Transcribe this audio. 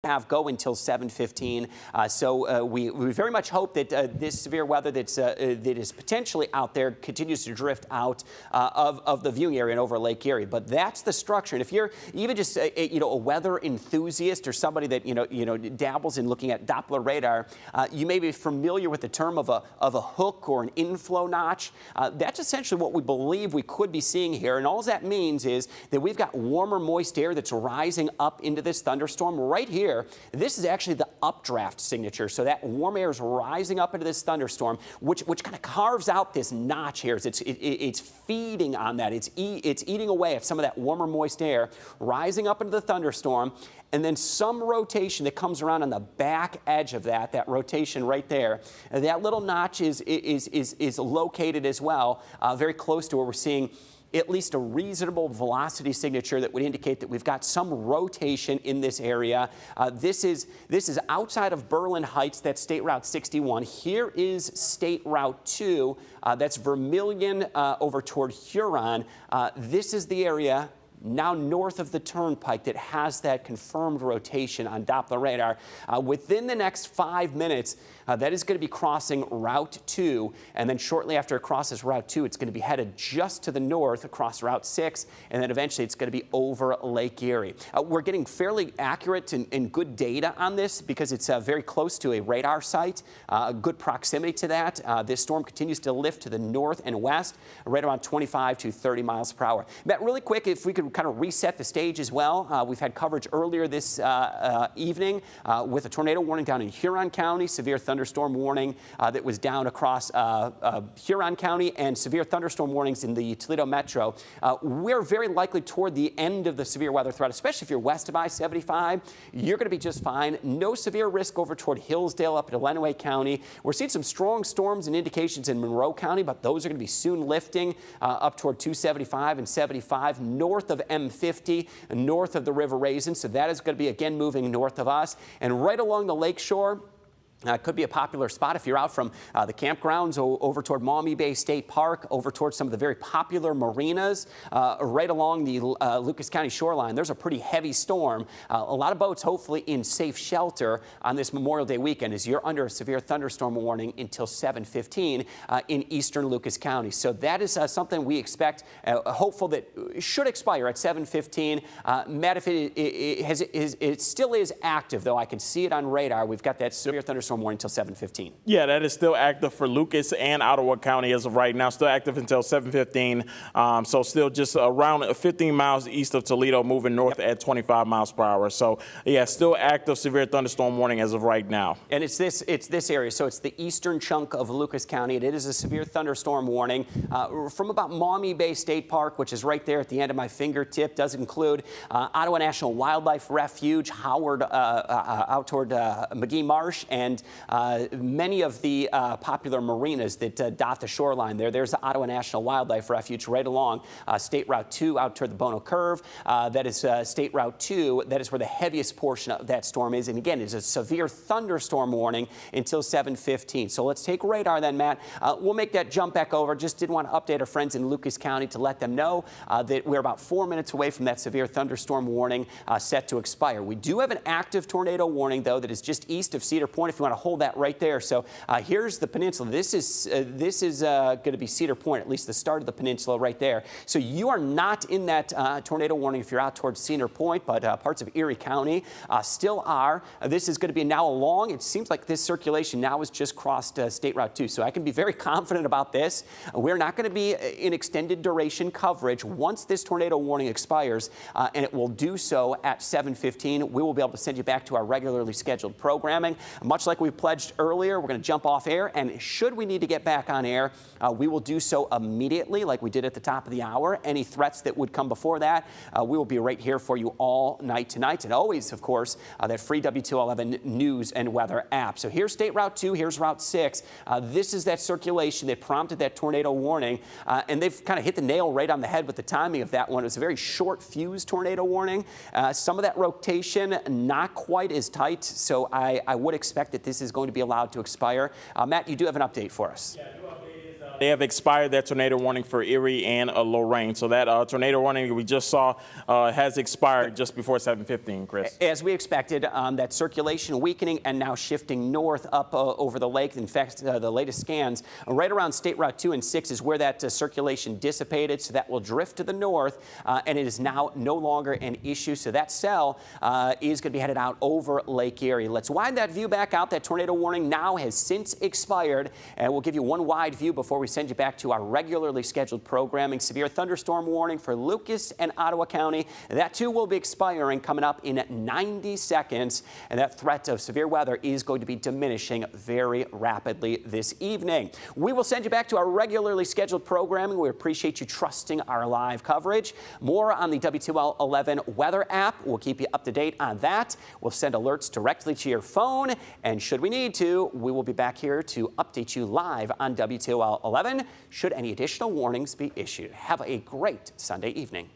have go until 7:15. So we very much hope that this severe weather that is potentially out there continues to drift out of the viewing area and over Lake Erie. But that's the structure. And if you're even just a weather enthusiast or somebody that dabbles in looking at Doppler radar, you may be familiar with the term of a hook or an inflow notch. That's essentially what we believe we could be seeing here. And all that means is that we've got warmer, moist air that's rising up into this thunderstorm right here. This is actually the updraft signature. So that warm air is rising up into this thunderstorm, which kind of carves out this notch here. It's feeding on that. It's eating away at some of that warmer, moist air, rising up into the thunderstorm. And then some rotation that comes around on the back edge of that rotation right there. That little notch is located as well, very close to where we're seeing at least a reasonable velocity signature that would indicate that we've got some rotation in this area. This is outside of Berlin Heights. That's State Route 61. Here is State Route 2. That's Vermilion over toward Huron. This is the area now north of the turnpike that has that confirmed rotation on Doppler radar. Within the next 5 minutes, that is going to be crossing Route 2, and then shortly after it crosses Route 2, it's going to be headed just to the north across Route 6, and then eventually it's going to be over Lake Erie. We're getting fairly accurate and good data on this because it's very close to a radar site, good proximity to that. This storm continues to lift to the north and west, right around 25 to 30 miles per hour. Matt, really quick, if we could kind of reset the stage as well. We've had coverage earlier this evening with a tornado warning down in Huron County, severe thunderstorm warning that was down across Huron County, and severe thunderstorm warnings in the Toledo metro. We're very likely toward the end of the severe weather threat, especially if you're west of I-75. You're going to be just fine. No severe risk over toward Hillsdale up to Lenawee County. We're seeing some strong storms and indications in Monroe County, but those are going to be soon lifting up toward 275 and 75 north of M50, north of the River Raisin. So that is going to be again moving north of us, and right along the lake shore. Could be a popular spot if you're out from the campgrounds over toward Maumee Bay State Park, over toward some of the very popular marinas right along the Lucas County shoreline. There's a pretty heavy storm. A lot of boats hopefully in safe shelter on this Memorial Day weekend as you're under a severe thunderstorm warning until 7:15 in eastern Lucas County. So that is something we expect, hopeful that should expire at 7:15. Matt, if it still is active, though, I can see it on radar. We've got that severe thunderstorm warning until 7:15. Yeah, that is still active for Lucas and Ottawa County as of right now. Still active until 7:15. So still just around 15 miles east of Toledo, moving north at 25 miles per hour. So yeah, still active severe thunderstorm warning as of right now. And it's this area. So it's the eastern chunk of Lucas County. It is a severe thunderstorm warning from about Maumee Bay State Park, which is right there at the end of my fingertip. Does include Ottawa National Wildlife Refuge, Howard out toward McGee Marsh, and many of the popular marinas that dot the shoreline there. There's the Ottawa National Wildlife Refuge right along State Route 2 out toward the Bono Curve. That is State Route 2. That is where the heaviest portion of that storm is. And again, it's a severe thunderstorm warning until 7:15. So let's take radar then, Matt. We'll make that jump back over. Just did want to update our friends in Lucas County to let them know that we're about 4 minutes away from that severe thunderstorm warning set to expire. We do have an active tornado warning, though, that is just east of Cedar Point, if you want to hold that right there. So here's the peninsula. This is going to be Cedar Point, at least the start of the peninsula right there. So you are not in that tornado warning if you're out towards Cedar Point, but parts of Erie County still are. This is going to be now along. It seems like this circulation now has just crossed State Route 2. So I can be very confident about this. We're not going to be in extended duration coverage once this tornado warning expires, and it will do so at 7:15. We will be able to send you back to our regularly scheduled programming. Much like we pledged earlier, we're going to jump off air, and should we need to get back on air, we will do so immediately like we did at the top of the hour. Any threats that would come before that, we will be right here for you all night tonight, and always, of course, that free WTOL 11 news and weather app. So here's State Route 2, here's Route 6. This is that circulation that prompted that tornado warning, and they've kind of hit the nail right on the head with the timing of that one. It was a very short fuse tornado warning. Some of that rotation not quite as tight, so I would expect that this is going to be allowed to expire. Matt, you do have an update for us. Yeah, new update is They have expired that tornado warning for Erie and Lorraine. So that tornado warning we just saw has expired just before 7:15, Chris. As we expected, that circulation weakening and now shifting north up over the lake. In fact, the latest scans right around State Route 2 and 6 is where that circulation dissipated. So that will drift to the north, and it is now no longer an issue. So that cell is going to be headed out over Lake Erie. Let's widen that view back out. That tornado warning now has since expired, and we'll give you one wide view before we send you back to our regularly scheduled programming. Severe thunderstorm warning for Lucas and Ottawa County. That too will be expiring coming up in 90 seconds, and that threat of severe weather is going to be diminishing very rapidly this evening. We will send you back to our regularly scheduled programming. We appreciate you trusting our live coverage. More on the WTOL 11 weather app. We'll keep you up to date on that. We'll send alerts directly to your phone, and should we need to, we will be back here to update you live on WTOL 11 should any additional warnings be issued. Have a great Sunday evening.